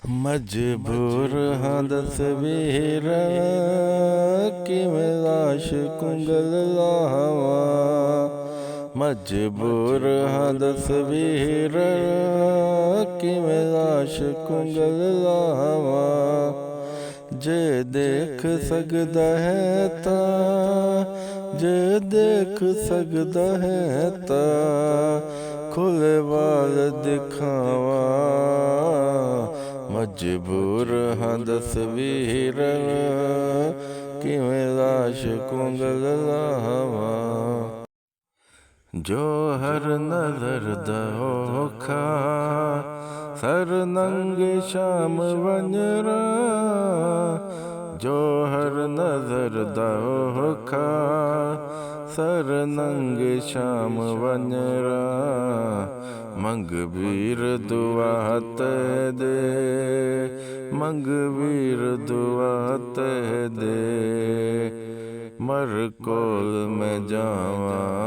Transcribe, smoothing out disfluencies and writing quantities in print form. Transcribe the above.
ਮਜਬੂਰ ਹਾਂ ਦਸ ਵੀਰ ਕਿਵੇਂ ਲਾਸ਼ ਕੁੰਗਲ ਲਾਵਾਂ। ਮਜਬੂਰ ਹਾਂ ਦਸ ਵੀਰ ਕਿਵੇਂ ਲਾਸ਼ ਕੁੰਗਲ ਲਾਵਾਂ। ਜੇ ਦੇਖ ਸਕਦਾ ਹੈ ਤਾਂ ਜੇ ਦੇਖ ਸਕਦਾ ਹੈ ਤਾਂ ਖੁੱਲ੍ਹੇ ਵਾਲ ਦਿਖਾਵਾਂ। ਮਜਬੂਰ ਹਾਂ ਦਸ ਵੀਰ ਕਿਵੇਂ ਲਾਸ਼ ਕੁੰਗਲ ਲਾਵਾਂ। ਜੋ ਹਰ ਨਜ਼ਰ ਦਾ ਔਖਾ ਸਰ ਨੰਗੇ ਸ਼ਾਮ ਵੰਜਰਾ। ਜੋ ਹਰ ਨਜ਼ਰ ਦਾ ਔਖਾ ਸਰ ਨੰਗੇ ਸ਼ਾਮ ਵੰਜਰਾ। ਮੰਗ ਵੀਰ ਦੁਆ ਤੇ ਦੇ ਮੰਗ ਵੀਰ ਦੁਆ ਤੇ ਦੇ। ਮਰ ਕੋਲ ਮੈਂ ਜਾਵਾਂ